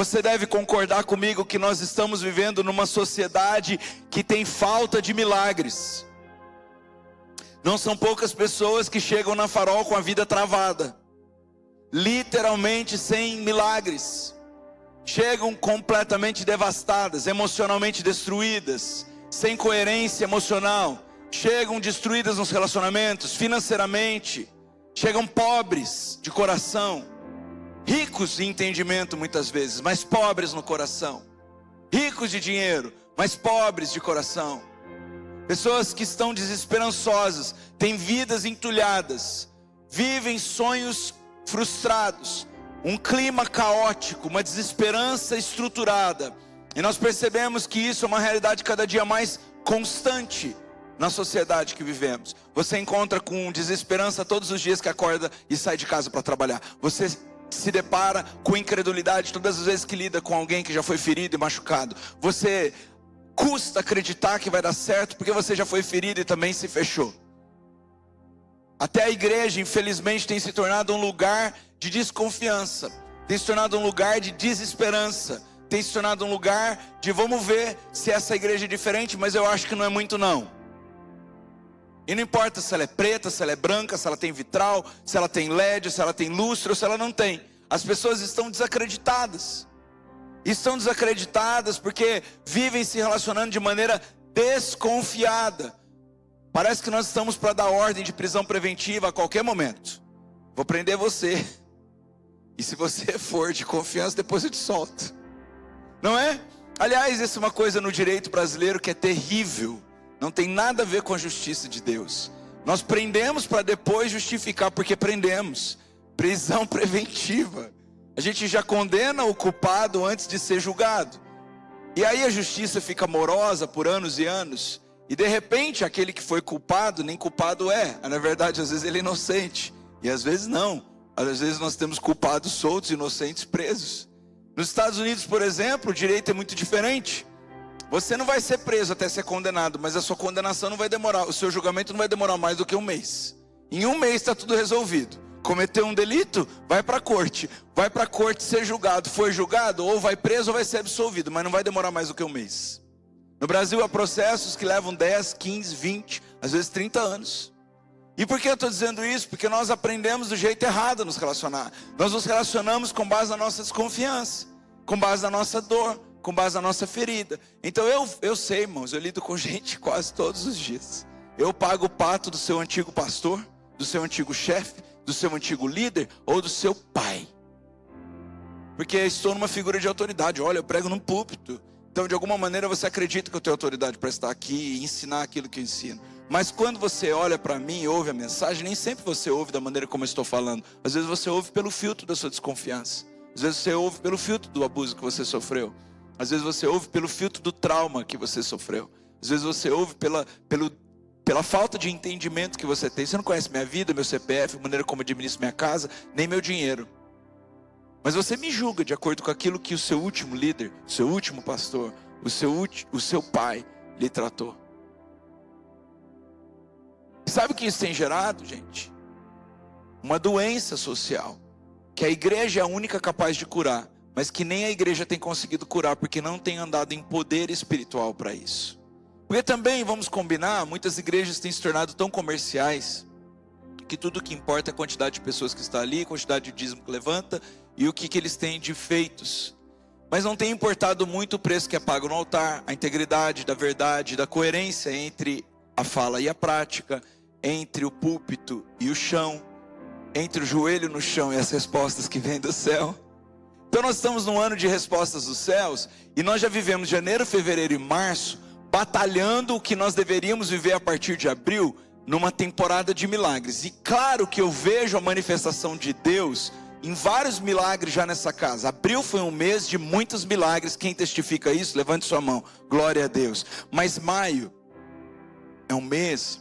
Você deve concordar comigo que nós estamos vivendo numa sociedade que tem falta de milagres. Não são poucas pessoas que chegam na Farol com a vida travada, literalmente sem milagres. Chegam completamente devastadas, emocionalmente destruídas, sem coerência emocional. Chegam destruídas nos relacionamentos, financeiramente. Chegam pobres de coração, ricos de entendimento muitas vezes, mas pobres no coração. Ricos de dinheiro, mas pobres de coração. Pessoas que estão desesperançosas, têm vidas entulhadas, vivem sonhos frustrados, um clima caótico, uma desesperança estruturada. E nós percebemos que isso é uma realidade cada dia mais constante na sociedade que vivemos. Você encontra com desesperança todos os dias que acorda e sai de casa para trabalhar. Você se depara com incredulidade todas as vezes que lida com alguém que já foi ferido e machucado. Você custa acreditar que vai dar certo porque você já foi ferido e também se fechou. Até a igreja, infelizmente, tem se tornado um lugar de desconfiança, tem se tornado um lugar de desesperança, tem se tornado um lugar de vamos ver se essa igreja é diferente, mas eu acho que não é muito não. E não importa se ela é preta, se ela é branca, se ela tem vitral, se ela tem LED, se ela tem lustre ou se ela não tem. As pessoas estão desacreditadas. Estão desacreditadas porque vivem se relacionando de maneira desconfiada. Parece que nós estamos para dar ordem de prisão preventiva a qualquer momento. Vou prender você. E se você for de confiança, depois eu te solto. Não é? Aliás, essa é uma coisa no direito brasileiro que é terrível. Não tem nada a ver com a justiça de Deus. Nós prendemos para depois justificar porque prendemos. Prisão preventiva. A gente já condena o culpado antes de ser julgado. E aí a justiça fica morosa por anos e anos. E de repente aquele que foi culpado, nem culpado é. Na verdade, às vezes ele é inocente. E às vezes não. Às vezes nós temos culpados soltos, inocentes presos. Nos Estados Unidos, por exemplo, o direito é muito diferente. Você não vai ser preso até ser condenado, mas a sua condenação não vai demorar. O seu julgamento não vai demorar mais do que um mês. Em um mês está tudo resolvido. Cometeu um delito, vai para a corte. Vai para a corte ser julgado. Foi julgado, ou vai preso ou vai ser absolvido. Mas não vai demorar mais do que um mês. No Brasil há processos que levam 10, 15, 20, às vezes 30 anos. E por que eu estou dizendo isso? Porque nós aprendemos do jeito errado a nos relacionar. Nós nos relacionamos com base na nossa desconfiança, com base na nossa dor, com base na nossa ferida. Então eu sei, irmãos, eu lido com gente quase todos os dias. Eu pago o pato do seu antigo pastor, do seu antigo chefe, do seu antigo líder ou do seu pai. Porque estou numa figura de autoridade. Olha, eu prego num púlpito. Então de alguma maneira você acredita que eu tenho autoridade para estar aqui e ensinar aquilo que eu ensino. Mas quando você olha para mim e ouve a mensagem, nem sempre você ouve da maneira como eu estou falando. Às vezes você ouve pelo filtro da sua desconfiança. Às vezes você ouve pelo filtro do abuso que você sofreu. Às vezes você ouve pelo filtro do trauma que você sofreu. Às vezes você ouve pela falta de entendimento que você tem. Você não conhece minha vida, meu CPF, a maneira como eu administro minha casa, nem meu dinheiro. Mas você me julga de acordo com aquilo que o seu último líder, o seu último pastor, o seu pai lhe tratou. Sabe o que isso tem gerado, gente? Uma doença social, que a igreja é a única capaz de curar, mas que nem a igreja tem conseguido curar, porque não tem andado em poder espiritual para isso. Porque também, vamos combinar, muitas igrejas têm se tornado tão comerciais, que tudo o que importa é a quantidade de pessoas que está ali, a quantidade de dízimo que levanta, e o que eles têm de feitos. Mas não tem importado muito o preço que é pago no altar, a integridade da verdade, da coerência entre a fala e a prática, entre o púlpito e o chão, entre o joelho no chão e as respostas que vêm do céu. Então nós estamos num ano de respostas dos céus, e nós já vivemos janeiro, fevereiro e março, batalhando o que nós deveríamos viver a partir de abril, numa temporada de milagres. E claro que eu vejo a manifestação de Deus em vários milagres já nessa casa. Abril foi um mês de muitos milagres. Quem testifica isso, levante sua mão, glória a Deus. Mas maio é um mês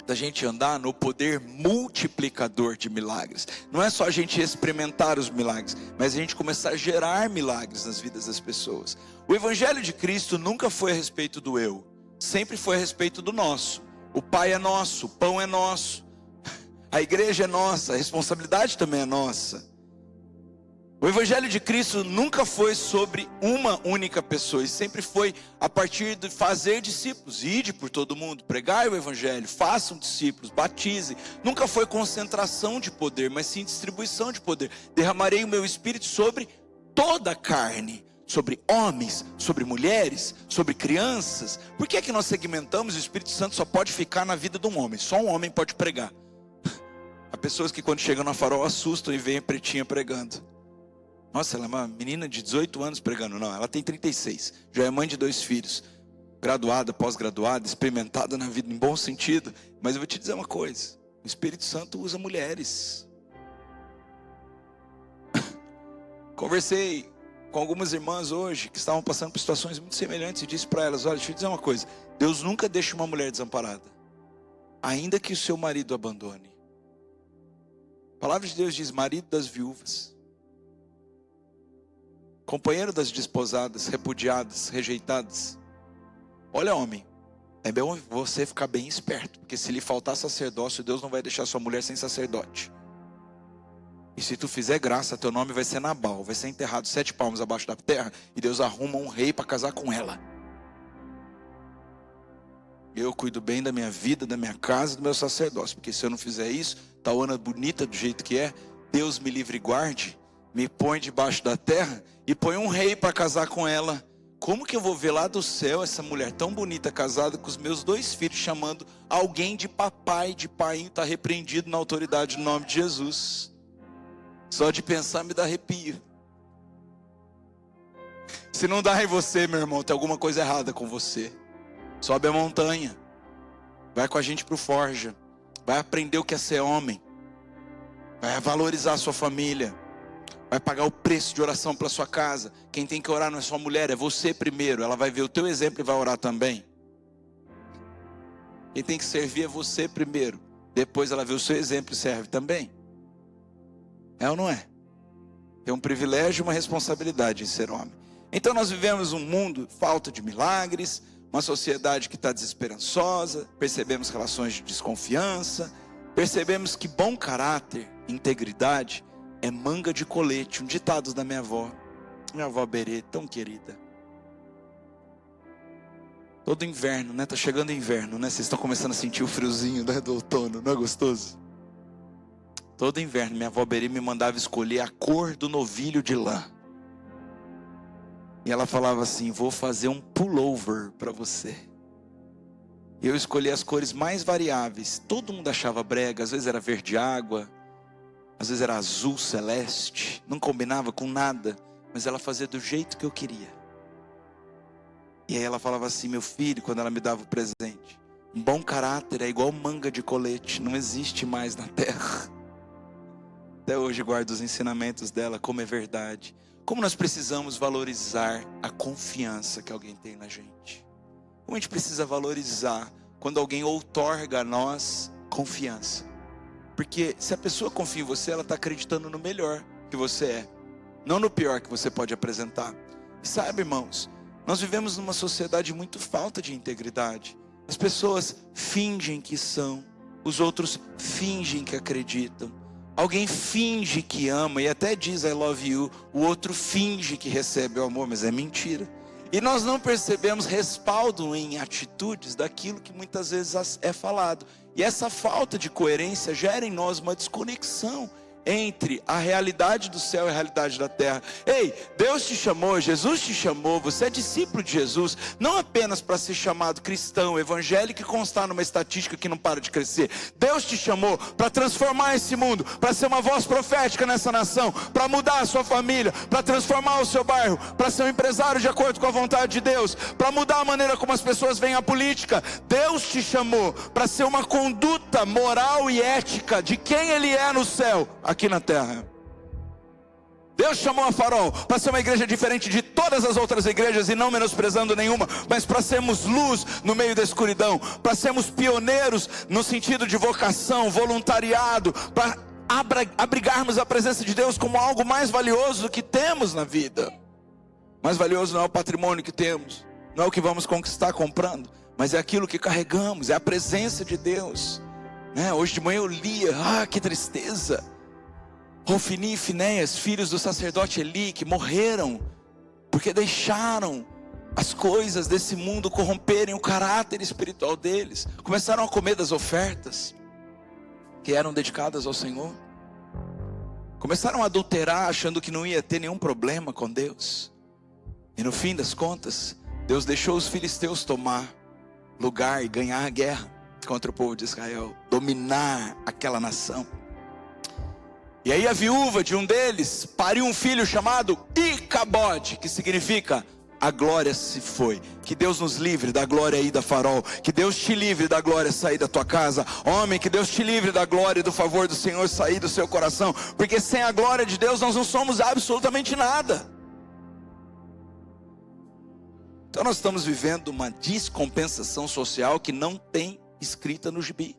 da gente andar no poder multiplicador de milagres. Não é só a gente experimentar os milagres, mas a gente começar a gerar milagres nas vidas das pessoas. O evangelho de Cristo nunca foi a respeito do eu, sempre foi a respeito do nosso. O Pai é nosso, o pão é nosso, a igreja é nossa, a responsabilidade também é nossa. O Evangelho de Cristo nunca foi sobre uma única pessoa, e sempre foi a partir de fazer discípulos. Ide por todo mundo, pregai o Evangelho, façam discípulos, batizem. Nunca foi concentração de poder, mas sim distribuição de poder. Derramarei o meu Espírito sobre toda a carne, sobre homens, sobre mulheres, sobre crianças. Por que é que nós segmentamos? O Espírito Santo só pode ficar na vida de um homem, só um homem pode pregar. Há pessoas que quando chegam na Farol assustam e veem a pretinha pregando. Nossa, ela é uma menina de 18 anos pregando. Não, ela tem 36, já é mãe de 2 filhos, graduada, pós-graduada, experimentada na vida em bom sentido. Mas eu vou te dizer uma coisa, o Espírito Santo usa mulheres. Conversei com algumas irmãs hoje que estavam passando por situações muito semelhantes e disse para elas: olha, deixa eu dizer uma coisa, Deus nunca deixa uma mulher desamparada, ainda que o seu marido abandone. A palavra de Deus diz: marido das viúvas, companheiro das desposadas, repudiadas, rejeitadas. Olha, homem, é bom você ficar bem esperto, porque se lhe faltar sacerdócio, Deus não vai deixar sua mulher sem sacerdote. E se tu fizer graça, teu nome vai ser Nabal, vai ser enterrado 7 palmos abaixo da terra, e Deus arruma um rei para casar com ela. Eu cuido bem da minha vida, da minha casa, do meu sacerdócio, porque se eu não fizer isso, Tauana bonita do jeito que é, Deus me livre e guarde, me põe debaixo da terra e põe um rei para casar com ela. Como que eu vou ver lá do céu essa mulher tão bonita casada com os meus 2 filhos, chamando alguém de papai, de pai? Está repreendido na autoridade do nome de Jesus. Só de pensar me dá arrepio. Se não dá em você, meu irmão, tem alguma coisa errada com você. Sobe a montanha, vai com a gente para o Forja, vai aprender o que é ser homem, vai valorizar a sua família, vai pagar o preço de oração pela sua casa. Quem tem que orar não é sua mulher, é você primeiro. Ela vai ver o teu exemplo e vai orar também. Quem tem que servir é você primeiro, depois ela vê o seu exemplo e serve também. É ou não é? Tem um privilégio e uma responsabilidade em ser homem. Então nós vivemos um mundo falta de milagres, uma sociedade que está desesperançosa, percebemos relações de desconfiança, percebemos que bom caráter, integridade, é manga de colete. Um ditado da minha avó Berê, tão querida. Todo inverno, né? Tá chegando inverno, né? Vocês estão começando a sentir o friozinho, né, do outono, não é gostoso? Todo inverno, minha avó Berê me mandava escolher a cor do novilho de lã. E ela falava assim: vou fazer um pullover para você. E eu escolhi as cores mais variáveis. Todo mundo achava brega, às vezes era verde água, às vezes era azul celeste, não combinava com nada, mas ela fazia do jeito que eu queria. E aí ela falava assim: meu filho, quando ela me dava o presente, um bom caráter é igual manga de colete, não existe mais na terra. Até hoje guardo os ensinamentos dela, como é verdade. Como nós precisamos valorizar a confiança que alguém tem na gente. Como a gente precisa valorizar quando alguém outorga a nós confiança. Porque se a pessoa confia em você, ela está acreditando no melhor que você é, não no pior que você pode apresentar. E sabe, irmãos, nós vivemos numa sociedade muito falta de integridade. As pessoas fingem que são, os outros fingem que acreditam. Alguém finge que ama e até diz I love you, o outro finge que recebe o amor, mas é mentira. E nós não percebemos respaldo em atitudes daquilo que muitas vezes é falado. E essa falta de coerência gera em nós uma desconexão entre a realidade do céu e a realidade da terra. Ei, Deus te chamou, Jesus te chamou, você é discípulo de Jesus, não apenas para ser chamado cristão, evangélico e constar numa estatística que não para de crescer. Deus te chamou para transformar esse mundo, para ser uma voz profética nessa nação, para mudar a sua família, para transformar o seu bairro, para ser um empresário de acordo com a vontade de Deus, para mudar a maneira como as pessoas veem a política. Deus te chamou para ser uma conduta moral e ética de quem Ele é no céu, aqui na terra. Deus chamou a Farol para ser uma igreja diferente de todas as outras igrejas, e não menosprezando nenhuma, mas para sermos luz no meio da escuridão, para sermos pioneiros no sentido de vocação, voluntariado, para abrigarmos a presença de Deus como algo mais valioso que temos na vida. Mais valioso não é o patrimônio que temos, não é o que vamos conquistar comprando, mas é aquilo que carregamos, é a presença de Deus, né? Hoje de manhã eu lia, que tristeza, Hofni e Finéias, filhos do sacerdote Eli, que morreram porque deixaram as coisas desse mundo corromperem o caráter espiritual deles. Começaram a comer das ofertas que eram dedicadas ao Senhor. Começaram a adulterar, achando que não ia ter nenhum problema com Deus. E no fim das contas, Deus deixou os filisteus tomar lugar e ganhar a guerra contra o povo de Israel, dominar aquela nação. E aí a viúva de um deles pariu um filho chamado Icabode, que significa a glória se foi. Que Deus nos livre da glória aí da farol. Que Deus te livre da glória sair da tua casa. Homem, que Deus te livre da glória e do favor do Senhor sair do seu coração. Porque sem a glória de Deus nós não somos absolutamente nada. Então nós estamos vivendo uma descompensação social que não tem escrita no gibi.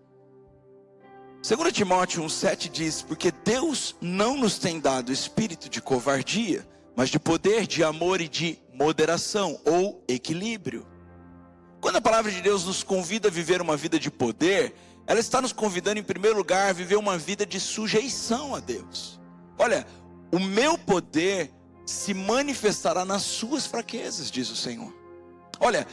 2 Timóteo 1,7 diz: porque Deus não nos tem dado espírito de covardia, mas de poder, de amor e de moderação ou equilíbrio. Quando a palavra de Deus nos convida a viver uma vida de poder, ela está nos convidando em primeiro lugar a viver uma vida de sujeição a Deus. Olha, o meu poder se manifestará nas suas fraquezas, diz o Senhor. Olha,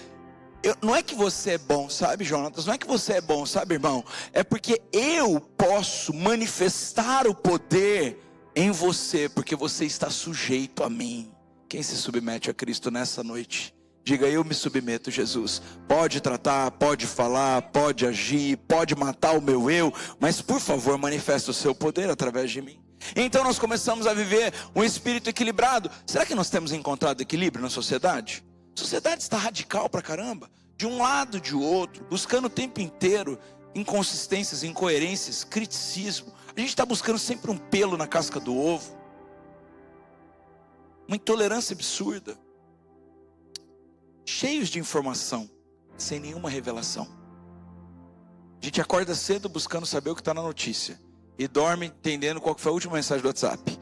não é que você é bom, sabe, Jonatas? Não é que você é bom, sabe, irmão? É porque eu posso manifestar o poder em você, porque você está sujeito a mim. Quem se submete a Cristo nessa noite? Diga: eu me submeto, Jesus. Pode tratar, pode falar, pode agir, pode matar o meu eu, mas por favor manifeste o seu poder através de mim. Então nós começamos a viver um espírito equilibrado. Será que nós temos encontrado equilíbrio na sociedade? A sociedade está radical pra caramba, de um lado e de outro, buscando o tempo inteiro inconsistências, incoerências, criticismo. A gente está buscando sempre um pelo na casca do ovo, uma intolerância absurda, cheios de informação, sem nenhuma revelação. A gente acorda cedo buscando saber o que está na notícia e dorme entendendo qual que foi a última mensagem do WhatsApp.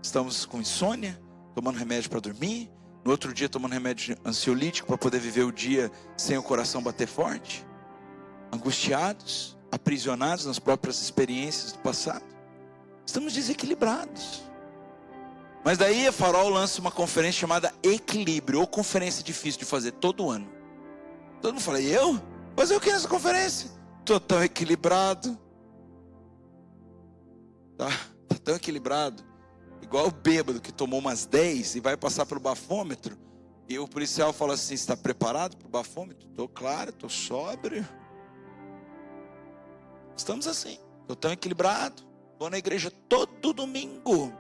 Estamos com insônia, tomando remédio para dormir, no outro dia tomando remédio ansiolítico para poder viver o dia sem o coração bater forte, angustiados, aprisionados nas próprias experiências do passado. Estamos desequilibrados. Mas daí a Farol lança uma conferência chamada Equilíbrio, ou conferência difícil de fazer todo ano. Todo mundo fala: e eu? Fazer o que nessa conferência? Estou tão equilibrado. Tá tão equilibrado, igual o bêbado que tomou umas 10 e vai passar pelo bafômetro, e o policial fala assim: está preparado para o bafômetro? Estou claro, estou sóbrio. Estamos assim, estou tão equilibrado, vou na igreja todo domingo.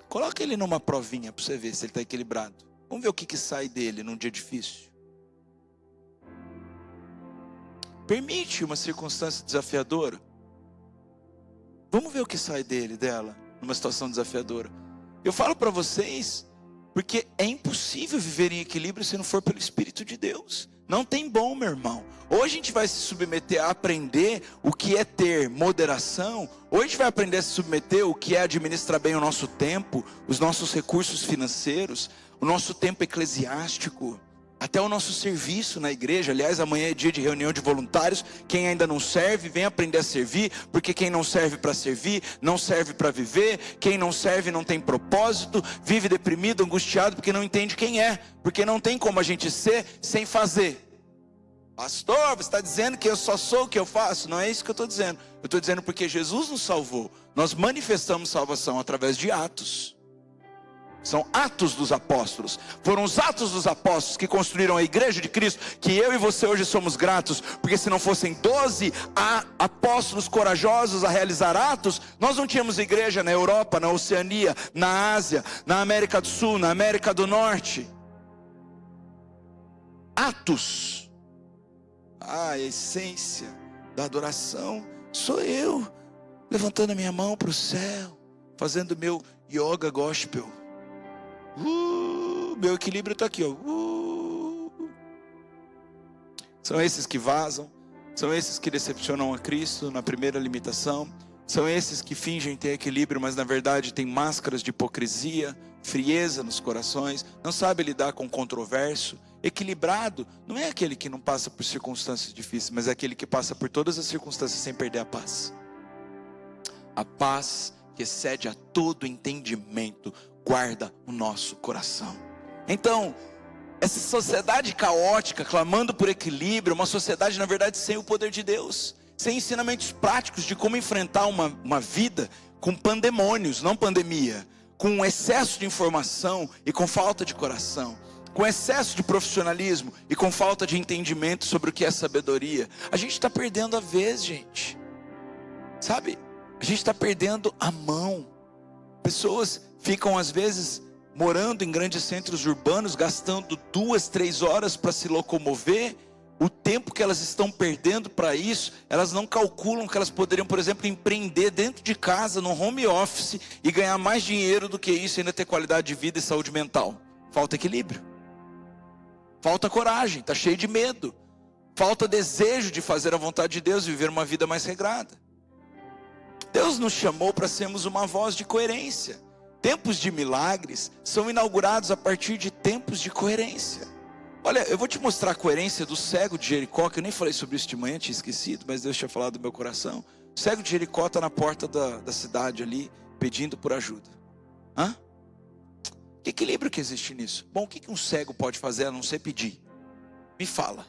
Coloca ele numa provinha para você ver se ele está equilibrado. Vamos ver o que sai dele num dia difícil. Permite uma circunstância desafiadora. Vamos ver o que sai dela numa situação desafiadora. Eu falo para vocês porque é impossível viver em equilíbrio se não for pelo Espírito de Deus. Não tem bom, meu irmão. Ou a gente vai se submeter a aprender o que é ter moderação, ou a gente vai aprender a se submeter o que é administrar bem o nosso tempo, os nossos recursos financeiros, o nosso tempo eclesiástico, até o nosso serviço na igreja. Aliás, amanhã é dia de reunião de voluntários. Quem ainda não serve, vem aprender a servir, porque quem não serve para servir, não serve para viver. Quem não serve não tem propósito, vive deprimido, angustiado, porque não entende quem é, porque não tem como a gente ser sem fazer. Pastor, você está dizendo que eu só sou o que eu faço? Não é isso que eu estou dizendo. Eu estou dizendo porque Jesus nos salvou. Nós manifestamos salvação através de atos. São atos dos apóstolos. Foram os atos dos apóstolos que construíram a igreja de Cristo, que eu e você hoje somos gratos, porque se não fossem 12 apóstolos corajosos a realizar atos, nós não tínhamos igreja na Europa, na Oceania, na Ásia, na América do Sul, na América do Norte. Atos. A essência da adoração sou eu, levantando a minha mão para o céu, fazendo meu yoga gospel. Meu equilíbrio está aqui, ó. São esses que vazam, são esses que decepcionam a Cristo na primeira limitação, são esses que fingem ter equilíbrio, mas na verdade têm máscaras de hipocrisia, frieza nos corações, não sabe lidar com controverso. Equilibrado não é aquele que não passa por circunstâncias difíceis, mas é aquele que passa por todas as circunstâncias sem perder a paz. a paz que excede a todo entendimento guarda o nosso coração. Então, essa sociedade caótica, clamando por equilíbrio, uma sociedade na verdade sem o poder de Deus, sem ensinamentos práticos de como enfrentar uma vida com pandemônios, não pandemia, com excesso de informação e com falta de coração, com excesso de profissionalismo e com falta de entendimento sobre o que é sabedoria. A gente está perdendo a vez, gente, sabe? A gente está perdendo a mão. Pessoas ficam às vezes morando em grandes centros urbanos, gastando 2, 3 horas para se locomover. O tempo que elas estão perdendo para isso, elas não calculam que elas poderiam, por exemplo, empreender dentro de casa, no home office, e ganhar mais dinheiro do que isso, e ainda ter qualidade de vida e saúde mental. Falta equilíbrio, falta coragem, está cheio de medo, falta desejo de fazer a vontade de Deus e viver uma vida mais regrada. Deus nos chamou para sermos uma voz de coerência. Tempos de milagres são inaugurados a partir de tempos de coerência. Olha, eu vou te mostrar a coerência do cego de Jericó, que eu nem falei sobre isso de manhã, tinha esquecido, mas Deus tinha falado do meu coração. O cego de Jericó está na porta da cidade ali, pedindo por ajuda. Que equilíbrio que existe nisso? Bom, o que um cego pode fazer a não ser pedir? Me fala.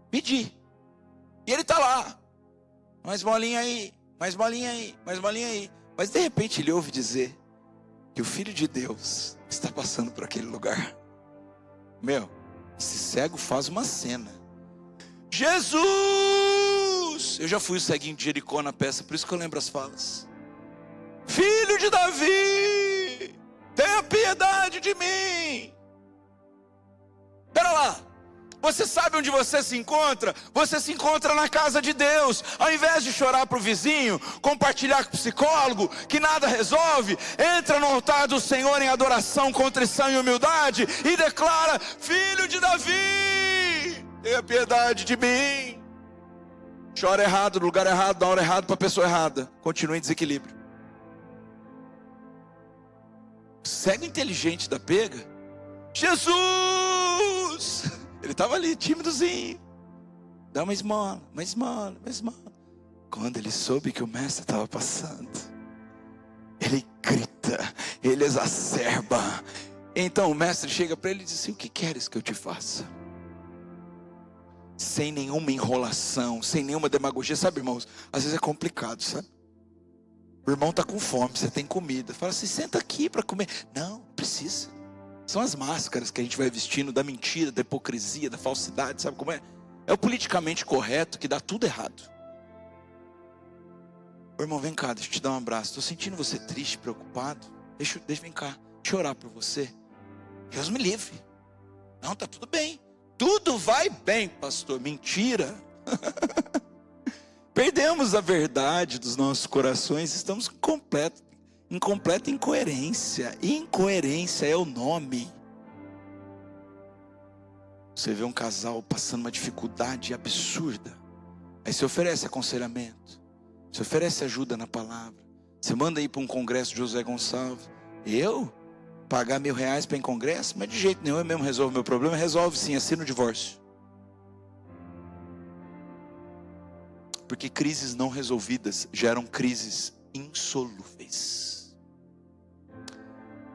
Pedir. E ele está lá. Mais bolinha aí, mais bolinha aí, mais bolinha aí. Mas de repente ele ouve dizer que o Filho de Deus está passando por aquele lugar. Meu, esse cego faz uma cena. Jesus! Eu já fui o ceguinho de Jericó na peça, por isso que eu lembro as falas. Filho de Davi, tenha piedade de mim. Espera lá. Você sabe onde você se encontra? Você se encontra na casa de Deus. Ao invés de chorar para o vizinho, compartilhar com o psicólogo, que nada resolve, entra no altar do Senhor em adoração, contrição e humildade, e declara: Filho de Davi, tenha piedade de mim. Chora errado, no lugar errado, na hora errada, para a pessoa errada. Continua em desequilíbrio. O cego inteligente da pega: Jesus! Ele estava ali, tímidozinho. Dá uma esmola, uma esmola, uma esmola. Quando ele soube que o mestre estava passando, ele grita, ele exacerba. Então o mestre chega para ele e diz assim: o que queres que eu te faça? Sem nenhuma enrolação, sem nenhuma demagogia. Sabe, irmãos, às vezes é complicado, sabe? O irmão está com fome, você tem comida. Fala assim: senta aqui para comer. Não, precisa. São as máscaras que a gente vai vestindo da mentira, da hipocrisia, da falsidade, sabe como é? É o politicamente correto que dá tudo errado. Ô, irmão, vem cá, deixa eu te dar um abraço. Estou sentindo você triste, preocupado. Deixa vem cá, deixa eu orar por você. Deus me livre. Não, tá tudo bem. Tudo vai bem, pastor. Mentira. Perdemos a verdade dos nossos corações, estamos em completa incoerência. Incoerência é o nome. Você vê um casal passando uma dificuldade absurda, aí você oferece aconselhamento, você oferece ajuda na palavra, você manda ir para um congresso de José Gonçalves. Eu? Pagar R$1.000 para ir em congresso? Mas de jeito nenhum, eu mesmo resolvo meu problema. Resolve sim, assina o divórcio. Porque crises não resolvidas geram crises insolúveis.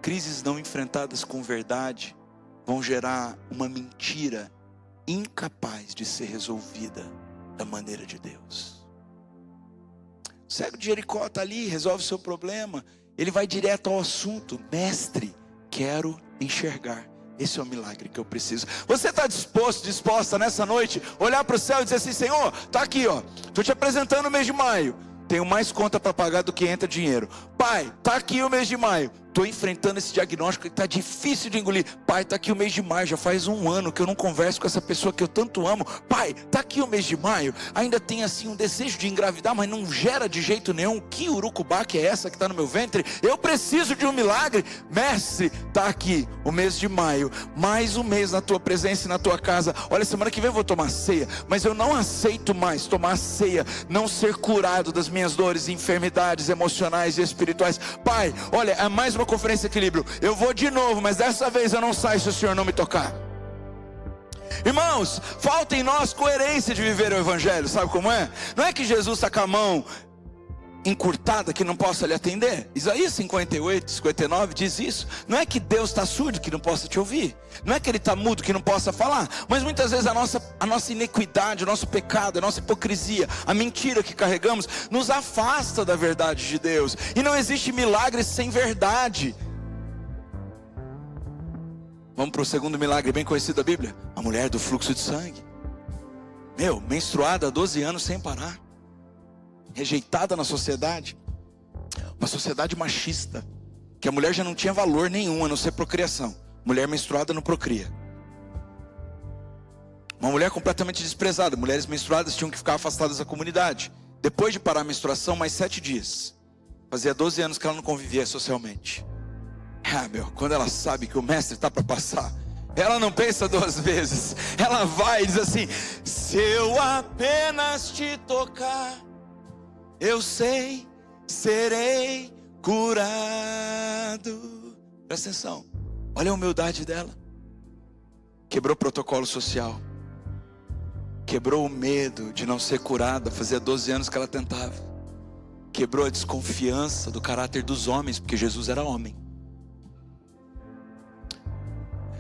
Crises não enfrentadas com verdade vão gerar uma mentira incapaz de ser resolvida da maneira de Deus. O cego de Jericó está ali, resolve o seu problema. Ele vai direto ao assunto: mestre, quero enxergar. Esse é o milagre que eu preciso. Você está disposta nessa noite olhar para o céu e dizer assim: Senhor, está aqui, ó, estou te apresentando o mês de maio. Tenho mais conta para pagar do que entra dinheiro. Pai, está aqui o mês de maio. Estou enfrentando esse diagnóstico que está difícil de engolir. Pai, está aqui o mês de maio. Já faz 1 ano que eu não converso com essa pessoa que eu tanto amo. Pai, está aqui o mês de maio. Ainda tem assim um desejo de engravidar, mas não gera de jeito nenhum. Que urucubá que é essa que está no meu ventre? Eu preciso de um milagre. Mestre, está aqui o mês de maio. Mais um mês na tua presença e na tua casa. Olha, semana que vem eu vou tomar ceia, mas eu não aceito mais tomar ceia, não ser curado das minhas dores e enfermidades emocionais e espirituais. Pai, olha, é mais uma conferência equilíbrio. Eu vou de novo, mas dessa vez eu não saio se o Senhor não me tocar. Irmãos, falta em nós coerência de viver o evangelho. Sabe como é? Não é que Jesus está com a mão encurtada que não possa lhe atender? Isaías 58, 59 diz isso. Não é que Deus está surdo que não possa te ouvir, não é que Ele está mudo que não possa falar, mas muitas vezes a nossa iniquidade, o nosso pecado, a nossa hipocrisia, a mentira que carregamos, nos afasta da verdade de Deus. E não existe milagre sem verdade. Vamos para o segundo milagre bem conhecido da Bíblia: a mulher do fluxo de sangue. Menstruada há 12 anos sem parar, rejeitada na sociedade, uma sociedade machista, que a mulher já não tinha valor nenhum a não ser procriação. Mulher menstruada não procria. Uma mulher completamente desprezada. Mulheres menstruadas tinham que ficar afastadas da comunidade. Depois de parar a menstruação, mais 7 dias. Fazia 12 anos que ela não convivia socialmente. Quando ela sabe que o mestre está para passar, ela não pensa 2 vezes. Ela vai e diz assim: se eu apenas te tocar, eu sei, serei curado. Presta atenção, olha a humildade dela. Quebrou o protocolo social, quebrou o medo de não ser curada. Fazia 12 anos que ela tentava. Quebrou a desconfiança do caráter dos homens, porque Jesus era homem.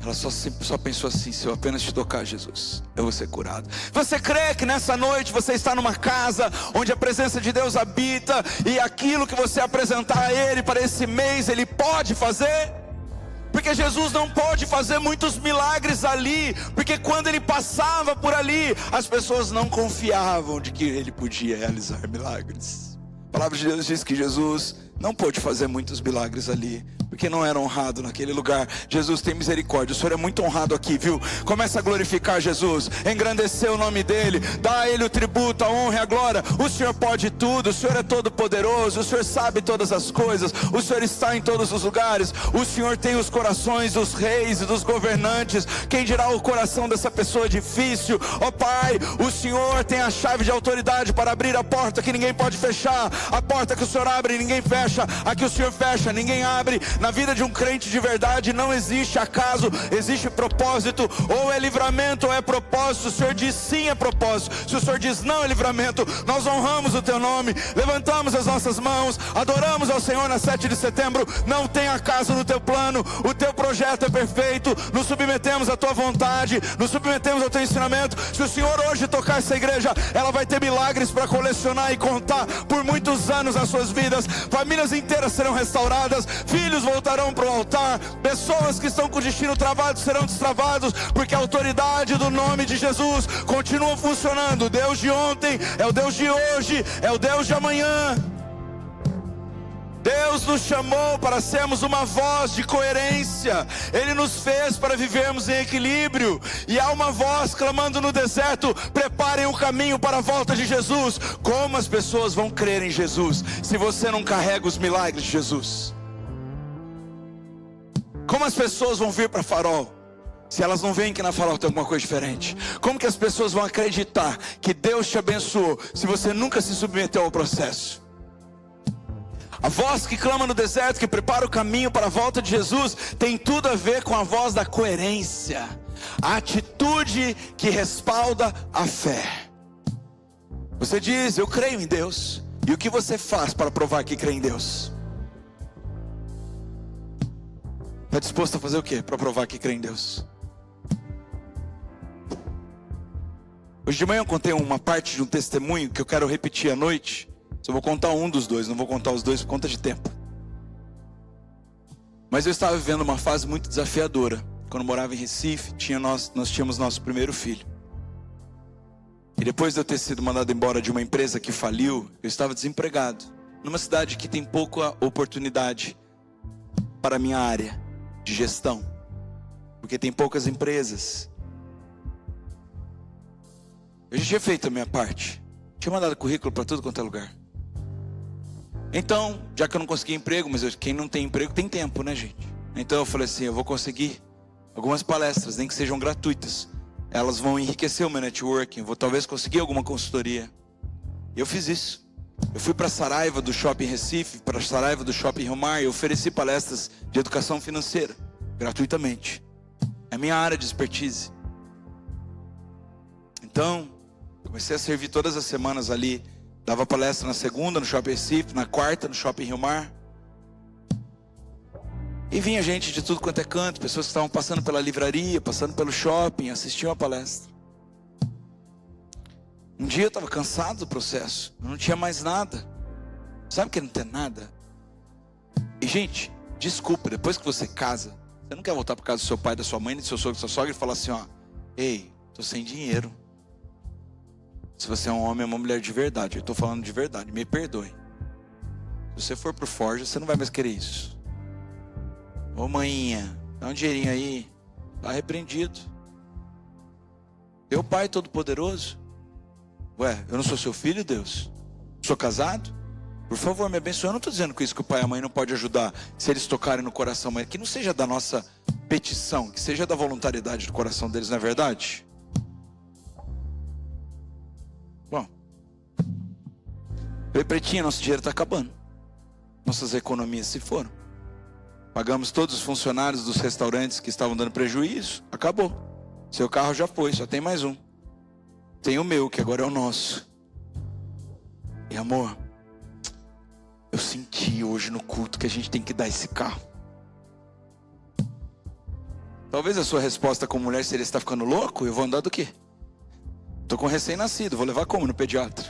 Ela só pensou assim: se eu apenas te tocar, Jesus, eu vou ser curado. Você crê que nessa noite você está numa casa onde a presença de Deus habita, e aquilo que você apresentar a Ele para esse mês, Ele pode fazer? Porque Jesus não pôde fazer muitos milagres ali, porque quando Ele passava por ali, as pessoas não confiavam de que Ele podia realizar milagres. A palavra de Deus diz que Jesus não pôde fazer muitos milagres ali, porque não era honrado naquele lugar. Jesus, tem misericórdia, o Senhor é muito honrado aqui, viu? Começa a glorificar Jesus, engrandecer o nome dEle, dá a Ele o tributo, a honra e a glória. O Senhor pode tudo, o Senhor é todo poderoso, o Senhor sabe todas as coisas, o Senhor está em todos os lugares, o Senhor tem os corações dos reis e dos governantes. Quem dirá o coração dessa pessoa difícil? Ó Pai, o Senhor tem a chave de autoridade para abrir a porta que ninguém pode fechar, a porta que o Senhor abre ninguém fecha, a que o Senhor fecha ninguém abre. Na vida de um crente de verdade não existe acaso, existe propósito. Ou é livramento ou é propósito. O Senhor diz sim, é propósito. Se o Senhor diz não, é livramento. Nós honramos o Teu nome, levantamos as nossas mãos, adoramos ao Senhor na 7 de setembro. Não tem acaso no Teu plano, o Teu projeto é perfeito. Nos submetemos à Tua vontade, nos submetemos ao Teu ensinamento. Se o Senhor hoje tocar essa igreja, ela vai ter milagres para colecionar e contar por muitos anos nas suas vidas. Famílias inteiras serão restauradas, filhos voltarão para o altar, pessoas que estão com o destino travado serão destravados, porque a autoridade do nome de Jesus continua funcionando. O Deus de ontem é o Deus de hoje, é o Deus de amanhã. Deus nos chamou para sermos uma voz de coerência. Ele nos fez para vivermos em equilíbrio. E há uma voz clamando no deserto: preparem o caminho para a volta de Jesus. Como as pessoas vão crer em Jesus se você não carrega os milagres de Jesus? Como as pessoas vão vir para Farol se elas não veem que na Farol tem alguma coisa diferente? Como que as pessoas vão acreditar que Deus te abençoou se você nunca se submeteu ao processo? A voz que clama no deserto, que prepara o caminho para a volta de Jesus, tem tudo a ver com a voz da coerência, a atitude que respalda a fé. Você diz: eu creio em Deus. E o que você faz para provar que crê em Deus? Está disposto a fazer o que para provar que crê em Deus? Hoje de manhã eu contei uma parte de um testemunho que eu quero repetir à noite. Eu vou contar um dos dois, não vou contar os dois por conta de tempo. Mas eu estava vivendo uma fase muito desafiadora. Quando eu morava em Recife, nós tínhamos nosso primeiro filho. E depois de eu ter sido mandado embora de uma empresa que faliu, eu estava desempregado, numa cidade que tem pouca oportunidade para a minha área de gestão, porque tem poucas empresas. Eu já tinha feito a minha parte, tinha mandado currículo para tudo quanto é lugar. Então, já que eu não consegui emprego, mas quem não tem emprego tem tempo, né, gente? Então eu falei assim: eu vou conseguir algumas palestras, nem que sejam gratuitas. Elas vão enriquecer o meu networking, vou talvez conseguir alguma consultoria. E eu fiz isso. Eu fui para Saraiva do Shopping Recife, para Saraiva do Shopping Rio Mar, e ofereci palestras de educação financeira, gratuitamente. É a minha área de expertise. Então, comecei a servir todas as semanas ali Dava palestra na segunda no Shopping Recife, na quarta no Shopping Rio Mar. E vinha gente de tudo quanto é canto, pessoas que estavam passando pela livraria, passando pelo shopping, assistiam a palestra. Um dia eu estava cansado do processo, eu não tinha mais nada. Sabe que não tem nada? E gente, desculpa, depois que você casa, você não quer voltar para casa do seu pai, da sua mãe, do seu sogro, da sua sogra e falar assim, ó: ei, tô sem dinheiro. Se você é um homem ou uma mulher de verdade, eu estou falando de verdade, me perdoe. Se você for pro Forja, você não vai mais querer isso. Ô maninha, dá um dinheirinho aí, tá repreendido. Teu pai todo poderoso. Ué, eu não sou seu filho, Deus? Sou casado? Por favor, me abençoe. Eu não estou dizendo com isso que o pai e a mãe não podem ajudar, se eles tocarem no coração, mas que não seja da nossa petição, que seja da voluntariedade do coração deles, não é verdade? Bom, pretinha, nosso dinheiro está acabando. Nossas economias se foram. Pagamos todos os funcionários dos restaurantes que estavam dando prejuízo. Acabou. Seu carro já foi, só tem mais um. Tem o meu, que agora é o nosso. E amor, eu senti hoje no culto que a gente tem que dar esse carro. Talvez a sua resposta como mulher seria: você está ficando louco? Eu vou andar do quê? Estou com um recém-nascido, vou levar como no pediatra?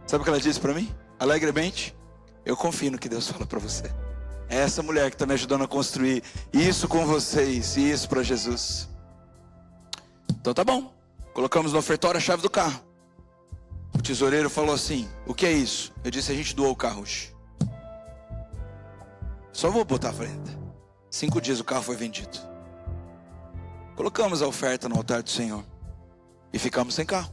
Sabe o que ela disse para mim? Alegremente: eu confio no que Deus fala para você. É essa mulher que está me ajudando a construir isso com vocês, e isso para Jesus. Então tá bom, colocamos no ofertório a chave do carro. O tesoureiro falou assim: o que é isso? Eu disse: a gente doou o carro hoje. Só vou botar à frente. 5 dias o carro foi vendido. Colocamos a oferta no altar do Senhor e ficamos sem carro.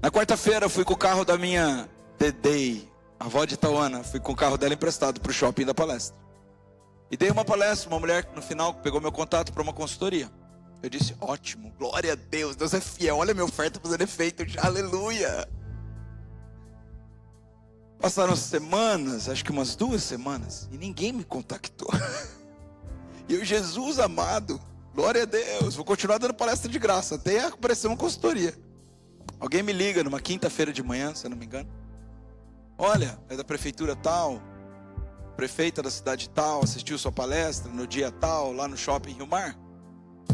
Na quarta-feira eu fui com o carro da minha Dedei, a avó de Tauana. Fui com o carro dela emprestado para o shopping da palestra. E dei uma palestra, uma mulher no final pegou meu contato para uma consultoria. Eu disse: ótimo, glória a Deus, Deus é fiel, olha a minha oferta fazendo efeito, aleluia. Passaram semanas, acho que umas 2 semanas, e ninguém me contactou. E eu: Jesus amado, glória a Deus, vou continuar dando palestra de graça, até aparecer uma consultoria. Alguém me liga numa quinta-feira de manhã, se eu não me engano: olha, é da prefeitura tal, prefeita da cidade tal, assistiu sua palestra no dia tal, lá no shopping Rio Mar.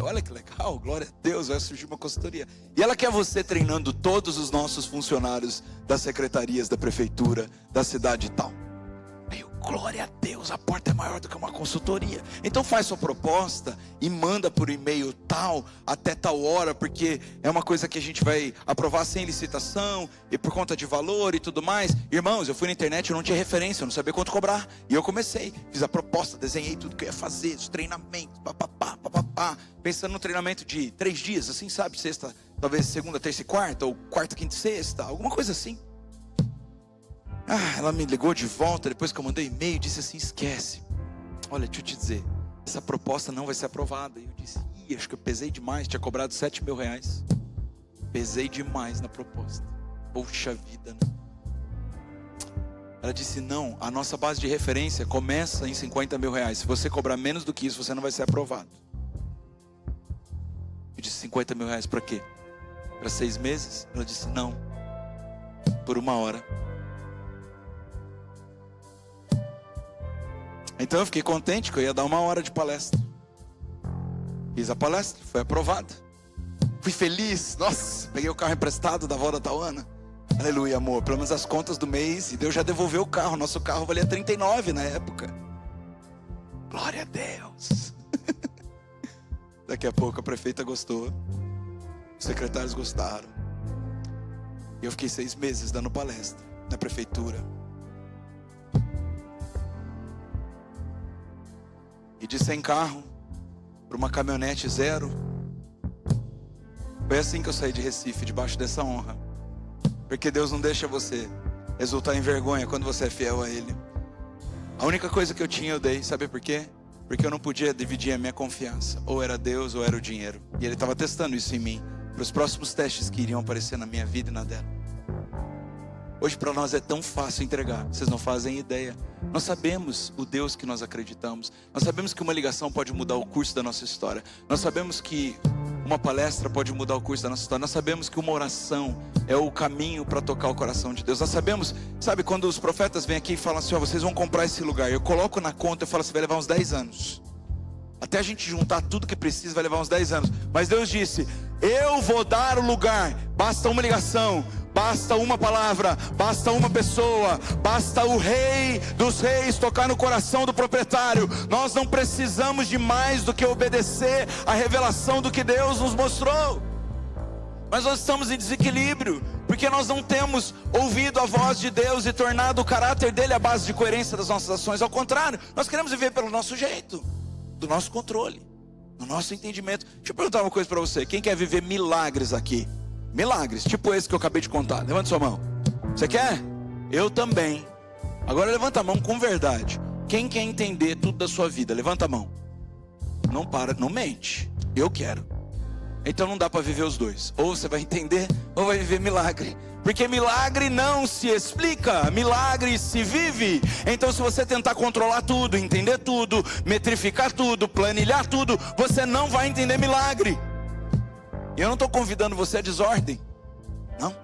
Olha que legal, glória a Deus, vai surgir uma consultoria. E ela quer você treinando todos os nossos funcionários das secretarias da prefeitura, da cidade tal. Aí eu: glória a Deus, a porta é maior do que uma consultoria. Então faz sua proposta e manda por e-mail tal, até tal hora, porque é uma coisa que a gente vai aprovar sem licitação, e por conta de valor e tudo mais. Irmãos, eu fui na internet, eu não tinha referência, eu não sabia quanto cobrar. E eu comecei, fiz a proposta, desenhei tudo que eu ia fazer, os treinamentos, pensando no treinamento de 3 dias, assim, sabe? Sexta, talvez segunda, terça e quarta, ou quarta, quinta e sexta, alguma coisa assim. Ela me ligou de volta, depois que eu mandei e-mail, e disse assim: esquece, olha, deixa eu te dizer, essa proposta não vai ser aprovada. E eu disse: acho que eu pesei demais, tinha cobrado 7 mil reais. Pesei demais na proposta. Poxa vida, né? Ela disse: não, a nossa base de referência começa em 50 mil reais. Se você cobrar menos do que isso, você não vai ser aprovado. Eu disse: 50 mil reais para quê? Para 6 meses? Ela disse: não, por 1 hora. Então eu fiquei contente que eu ia dar 1 hora de palestra. Fiz a palestra, foi aprovada. Fui feliz, nossa, peguei o carro emprestado da avó da Tauana. Aleluia, amor, pelo menos as contas do mês, e Deus já devolveu o carro. Nosso carro valia 39 na época. Glória a Deus. Daqui a pouco a prefeita gostou, os secretários gostaram. E eu fiquei 6 meses dando palestra na prefeitura. E de sem carro para uma caminhonete 0. Foi assim que eu saí de Recife, debaixo dessa honra. Porque Deus não deixa você exultar em vergonha quando você é fiel a Ele. A única coisa que eu tinha eu dei, sabe por quê? Porque eu não podia dividir a minha confiança. Ou era Deus ou era o dinheiro. E Ele estava testando isso em mim, para os próximos testes que iriam aparecer na minha vida e na dela. Hoje para nós é tão fácil entregar, vocês não fazem ideia. Nós sabemos o Deus que nós acreditamos. Nós sabemos que uma ligação pode mudar o curso da nossa história. Nós sabemos que uma palestra pode mudar o curso da nossa história. Nós sabemos que uma oração é o caminho para tocar o coração de Deus. Nós sabemos, sabe, quando os profetas vêm aqui e falam assim, ó, vocês vão comprar esse lugar. Eu coloco na conta, eu falo assim, vai levar uns 10 anos. Até a gente juntar tudo que precisa vai levar uns 10 anos. Mas Deus disse, eu vou dar o lugar. Basta uma ligação, basta uma palavra, basta uma pessoa, basta o rei dos reis tocar no coração do proprietário. Nós não precisamos de mais do que obedecer à revelação do que Deus nos mostrou. Mas nós estamos em desequilíbrio, porque nós não temos ouvido a voz de Deus e tornado o caráter dele a base de coerência das nossas ações. Ao contrário, nós queremos viver pelo nosso jeito, do nosso controle, do nosso entendimento. Deixa eu perguntar uma coisa para você. Quem quer viver milagres aqui? Milagres, tipo esse que eu acabei de contar. Levanta sua mão. Você quer? Eu também. Agora levanta a mão com verdade. Quem quer entender tudo da sua vida? Levanta a mão. Não para, não mente. Eu quero. Então não dá para viver os dois. Ou você vai entender, ou vai viver milagre. Porque milagre não se explica, milagre se vive. Então se você tentar controlar tudo, entender tudo, metrificar tudo, planilhar tudo, você não vai entender milagre. E eu não estou convidando você a desordem, não.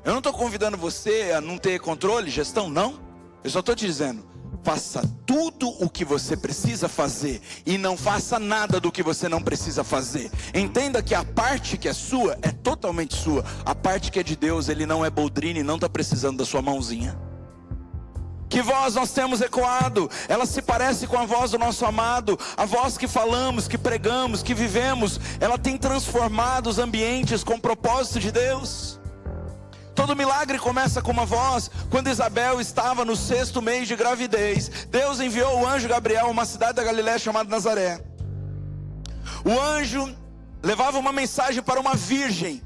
Eu não estou convidando você a não ter controle, gestão, não. Eu só estou te dizendo, faça tudo o que você precisa fazer e não faça nada do que você não precisa fazer. Entenda que a parte que é sua é totalmente sua. A parte que é de Deus, Ele não é boldrine e não está precisando da sua mãozinha. Que voz nós temos ecoado? Ela se parece com a voz do nosso amado. A voz que falamos, que pregamos, que vivemos. Ela tem transformado os ambientes com o propósito de Deus. Todo milagre começa com uma voz. Quando Isabel estava no 6º mês de gravidez, Deus enviou o anjo Gabriel a uma cidade da Galiléia chamada Nazaré. O anjo levava uma mensagem para uma virgem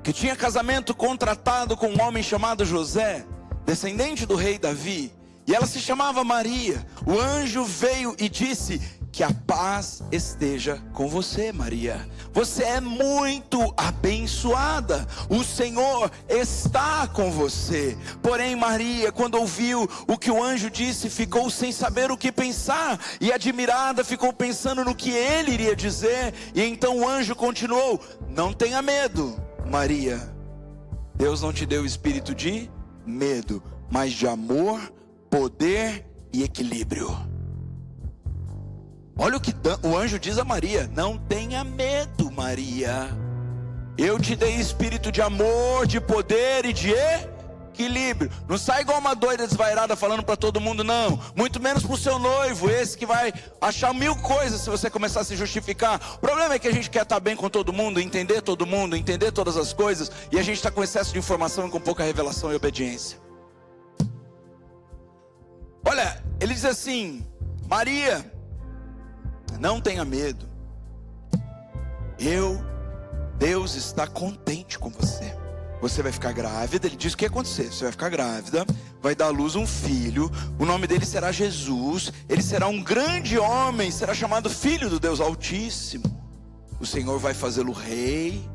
que tinha casamento contratado com um homem chamado José, descendente do rei Davi, e ela se chamava Maria. O anjo veio e disse: que a paz esteja com você, Maria. Você é muito abençoada. O Senhor está com você. Porém, Maria, quando ouviu o que o anjo disse, ficou sem saber o que pensar. E admirada, ficou pensando no que ele iria dizer. E então o anjo continuou: não tenha medo, Maria. Deus não te deu espírito de medo, mas de amor, poder e equilíbrio. Olha o que o anjo diz a Maria: não tenha medo, Maria. Eu te dei espírito de amor, de poder e de equilíbrio. Não sai igual uma doida desvairada falando para todo mundo, não. Muito menos para o seu noivo, esse que vai achar 1000 coisas se você começar a se justificar. O problema é que a gente quer estar bem com todo mundo, entender todas as coisas, e a gente está com excesso de informação e com pouca revelação e obediência. Olha, ele diz assim: Maria, não tenha medo. Deus está contente com você. Você vai ficar grávida. Ele diz o que vai acontecer. Você vai ficar grávida, vai dar à luz um filho. O nome dele será Jesus. Ele será um grande homem, será chamado Filho do Deus Altíssimo. O Senhor vai fazê-lo rei.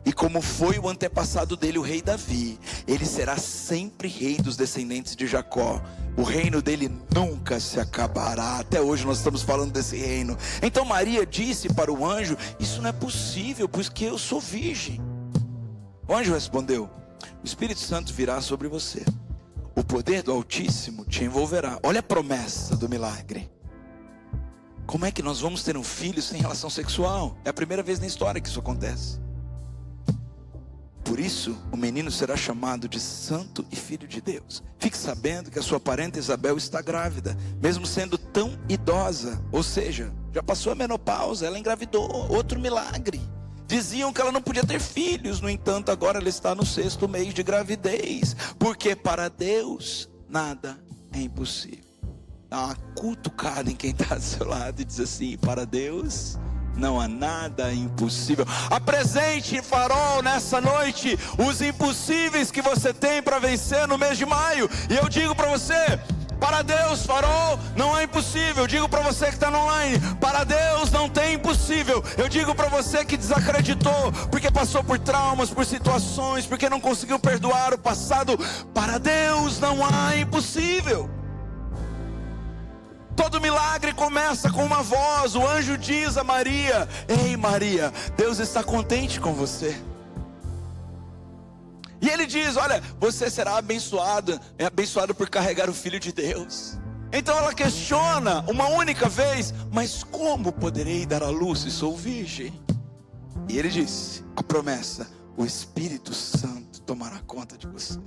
E como foi o antepassado dele, o rei Davi, ele será sempre rei dos descendentes de Jacó. O reino dele nunca se acabará. Até hoje nós estamos falando desse reino. Então Maria disse para o anjo: isso não é possível, porque eu sou virgem. O anjo respondeu: o Espírito Santo virá sobre você. O poder do Altíssimo te envolverá. Olha a promessa do milagre. Como é que nós vamos ter um filho sem relação sexual? É a primeira vez na história que isso acontece. Por isso, o menino será chamado de Santo e Filho de Deus. Fique sabendo que a sua parenta Isabel está grávida, mesmo sendo tão idosa. Ou seja, já passou a menopausa, ela engravidou. Outro milagre. Diziam que ela não podia ter filhos. No entanto, agora ela está no 6º mês de gravidez. Porque para Deus, nada é impossível. Dá uma cutucada em quem está do seu lado e diz assim: para Deus não há nada impossível. Apresente em Farol nessa noite os impossíveis que você tem para vencer no mês de maio. E eu digo para você: Para Deus, Farol, não é impossível. Eu digo para você que está no online, para Deus não tem impossível. Eu digo para você que desacreditou, porque passou por traumas, por situações, porque não conseguiu perdoar o passado, para Deus não há impossível. Todo milagre começa com uma voz. O anjo diz a Maria: ei Maria, Deus está contente com você. E ele diz: olha, você será abençoada, é abençoado por carregar o Filho de Deus. Então ela questiona uma única vez: mas como poderei dar à luz se sou virgem? E ele disse a promessa: o Espírito Santo tomará conta de você.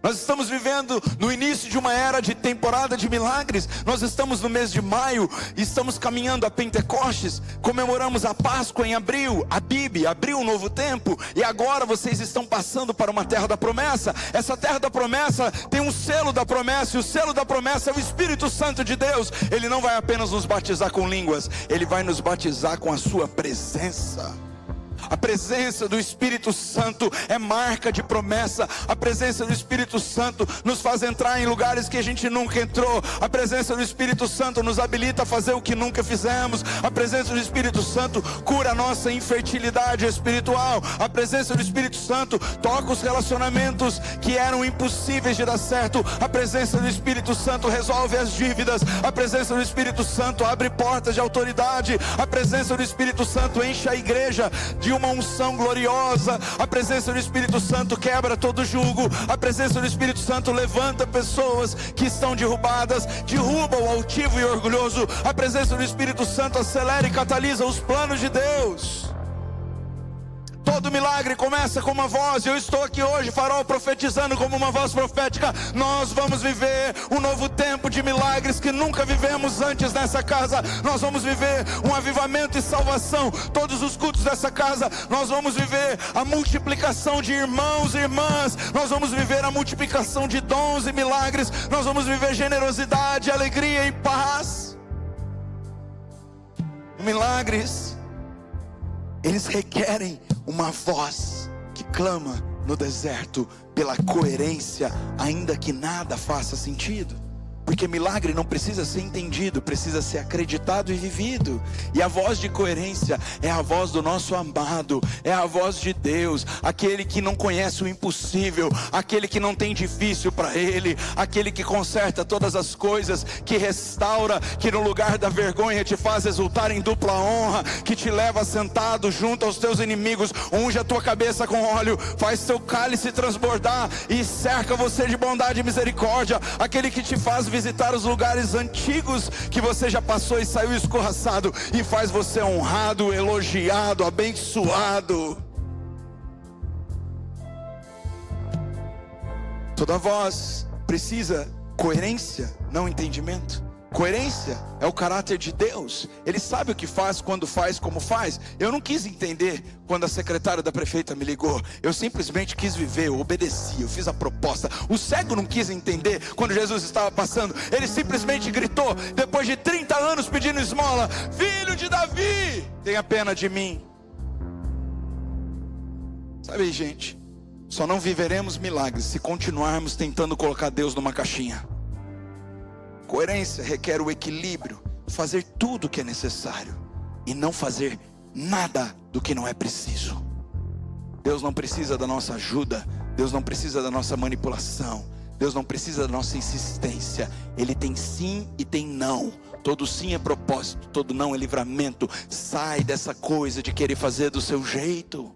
Nós estamos vivendo no início de uma era de temporada de milagres. Nós estamos no mês de maio, estamos caminhando a Pentecostes, comemoramos a Páscoa em abril, a Bíblia abriu um novo tempo, e agora vocês estão passando para uma terra da promessa. Essa terra da promessa tem um selo da promessa, e o selo da promessa é o Espírito Santo de Deus. Ele não vai apenas nos batizar com línguas, ele vai nos batizar com a sua presença. A presença do Espírito Santo é marca de promessa. A presença do Espírito Santo nos faz entrar em lugares que a gente nunca entrou. A presença do Espírito Santo nos habilita a fazer o que nunca fizemos. A presença do Espírito Santo cura a nossa infertilidade espiritual. A presença do Espírito Santo toca os relacionamentos que eram impossíveis de dar certo. A presença do Espírito Santo resolve as dívidas. A presença do Espírito Santo abre portas de autoridade. A presença do Espírito Santo enche a igreja de uma unção gloriosa. A presença do Espírito Santo quebra todo jugo. A presença do Espírito Santo levanta pessoas que estão derrubadas, derruba o altivo e orgulhoso. A presença do Espírito Santo acelera e catalisa os planos de Deus. Todo milagre começa com uma voz. Eu estou aqui hoje, Farol, profetizando como uma voz profética. Nós vamos viver um novo tempo de milagres que nunca vivemos antes nessa casa. Nós vamos viver um avivamento e salvação. Todos os cultos dessa casa, nós vamos viver a multiplicação de irmãos e irmãs. Nós vamos viver a multiplicação de dons e milagres. Nós vamos viver generosidade, alegria e paz. Milagres, eles requerem uma voz que clama no deserto pela coerência, ainda que nada faça sentido. Porque milagre não precisa ser entendido, precisa ser acreditado e vivido. E a voz de coerência é a voz do nosso amado, é a voz de Deus, aquele que não conhece o impossível, aquele que não tem difícil para ele, aquele que conserta todas as coisas, que restaura, que no lugar da vergonha te faz exultar em dupla honra, que te leva sentado junto aos teus inimigos, unge a tua cabeça com óleo, faz teu cálice transbordar e cerca você de bondade e misericórdia, aquele que te faz visitar os lugares antigos que você já passou e saiu escorraçado, e faz você honrado, elogiado, abençoado. Toda voz precisa coerência, não entendimento. Coerência é o caráter de Deus. Ele sabe o que faz, quando faz, como faz. Eu não quis entender quando a secretária da prefeita me ligou. Eu simplesmente quis viver, eu obedeci, eu fiz a proposta. O cego não quis entender quando Jesus estava passando. Ele simplesmente gritou, depois de 30 anos pedindo esmola: filho de Davi, tenha pena de mim. Sabe, gente, só não viveremos milagres se continuarmos tentando colocar Deus numa caixinha. Coerência requer o equilíbrio, fazer tudo o que é necessário e não fazer nada do que não é preciso. Deus não precisa da nossa ajuda, Deus não precisa da nossa manipulação, Deus não precisa da nossa insistência. Ele tem sim e tem não. Todo sim é propósito, todo não é livramento. Sai dessa coisa de querer fazer do seu jeito.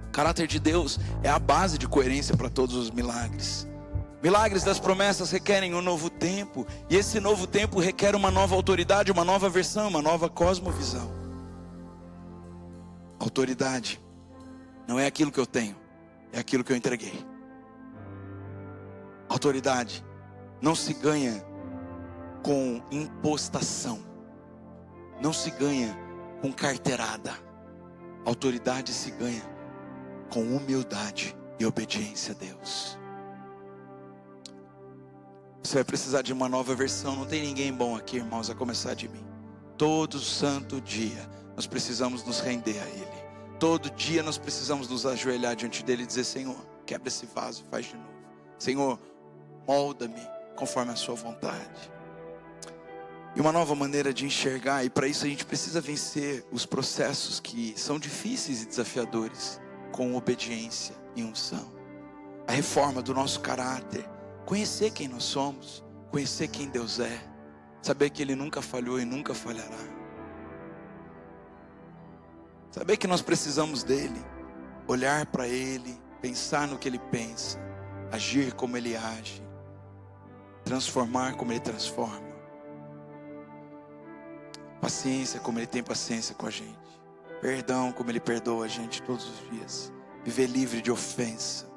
O caráter de Deus é a base de coerência para todos os milagres. Milagres das promessas requerem um novo tempo, e esse novo tempo requer uma nova autoridade, uma nova versão, uma nova cosmovisão. Autoridade não é aquilo que eu tenho, é aquilo que eu entreguei. Autoridade não se ganha com impostação, não se ganha com carteirada. Autoridade se ganha com humildade e obediência a Deus. Você vai precisar de uma nova versão. Não tem ninguém bom aqui, irmãos, a começar de mim. Todo santo dia nós precisamos nos render a Ele. Todo dia nós precisamos nos ajoelhar diante dEle e dizer: Senhor, quebra esse vaso, faz de novo. Senhor, molda-me conforme a sua vontade. E uma nova maneira de enxergar, e para isso a gente precisa vencer os processos que são difíceis e desafiadores, com obediência e unção. A reforma do nosso caráter, conhecer quem nós somos, conhecer quem Deus é, saber que Ele nunca falhou e nunca falhará. Saber que nós precisamos dEle, olhar para Ele, pensar no que Ele pensa, agir como Ele age, transformar como Ele transforma. Paciência como Ele tem paciência com a gente. Perdão como Ele perdoa a gente todos os dias. Viver livre de ofensa.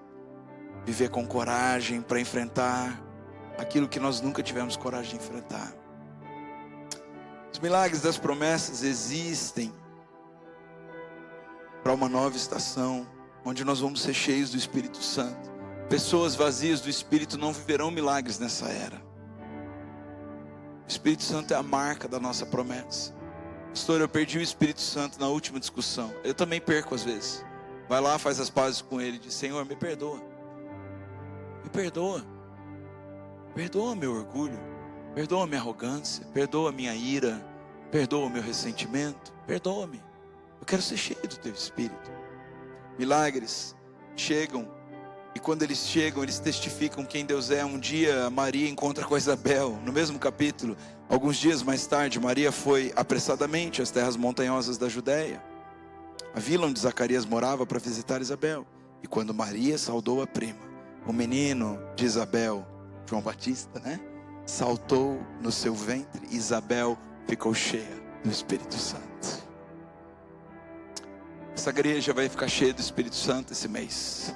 Viver com coragem para enfrentar aquilo que nós nunca tivemos coragem de enfrentar. Os milagres das promessas existem para uma nova estação, onde nós vamos ser cheios do Espírito Santo. Pessoas vazias do Espírito não viverão milagres nessa era. O Espírito Santo é a marca da nossa promessa. Pastor, eu perdi o Espírito Santo na última discussão. Eu também perco às vezes. Vai lá, faz as pazes com Ele, diz: Senhor, me perdoa. Me perdoa. Perdoa meu orgulho. Perdoa minha arrogância. Perdoa minha ira. Perdoa meu ressentimento. Perdoa-me. Eu quero ser cheio do Teu Espírito. Milagres chegam. E quando eles chegam, eles testificam quem Deus é. Um dia Maria encontra com Isabel, no mesmo capítulo. Alguns dias mais tarde, Maria foi apressadamente às terras montanhosas da Judéia, a vila onde Zacarias morava, para visitar Isabel. E quando Maria saudou a prima, o menino de Isabel, João Batista, saltou no seu ventre. E Isabel ficou cheia do Espírito Santo. Essa igreja vai ficar cheia do Espírito Santo esse mês.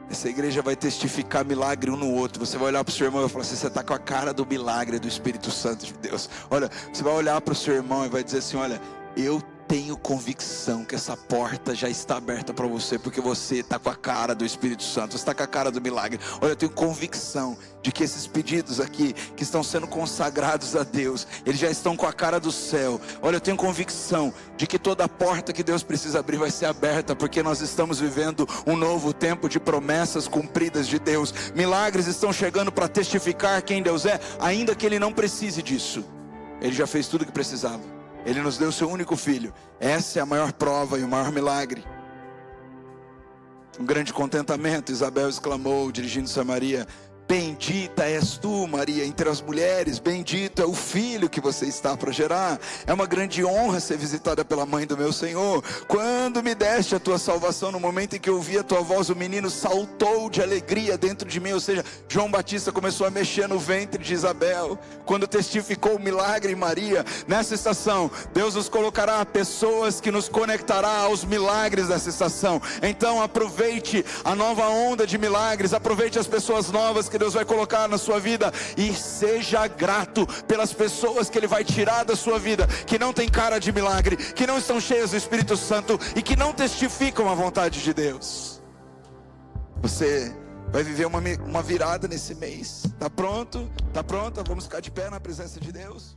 Essa igreja vai testificar milagre um no outro. Você vai olhar para o seu irmão e vai falar assim: você está com a cara do milagre do Espírito Santo de Deus. Olha, você vai olhar para o seu irmão e vai dizer assim: olha, eu tenho convicção que essa porta já está aberta para você, porque você está com a cara do Espírito Santo, você está com a cara do milagre. Olha, eu tenho convicção de que esses pedidos aqui, que estão sendo consagrados a Deus, eles já estão com a cara do céu. Olha, eu tenho convicção de que toda porta que Deus precisa abrir vai ser aberta, porque nós estamos vivendo um novo tempo de promessas cumpridas de Deus. Milagres estão chegando para testificar quem Deus é, ainda que Ele não precise disso. Ele já fez tudo o que precisava. Ele nos deu o seu único filho. Essa é a maior prova e o maior milagre. Um grande contentamento. Isabel exclamou, dirigindo-se a Maria: bendita és tu, Maria, entre as mulheres. Bendito é o filho que você está para gerar. É uma grande honra ser visitada pela mãe do meu Senhor. Quando me deste a tua salvação, no momento em que eu ouvi a tua voz, o menino saltou de alegria dentro de mim. Ou seja, João Batista começou a mexer no ventre de Isabel, quando testificou o milagre em Maria. Nessa estação, Deus nos colocará pessoas que nos conectará aos milagres dessa estação. Então aproveite a nova onda de milagres. Aproveite as pessoas novas que Deus vai colocar na sua vida, e seja grato pelas pessoas que Ele vai tirar da sua vida, que não tem cara de milagre, que não estão cheias do Espírito Santo e que não testificam a vontade de Deus. Você vai viver uma virada nesse mês. Tá pronto? Tá pronta? Vamos ficar de pé na presença de Deus?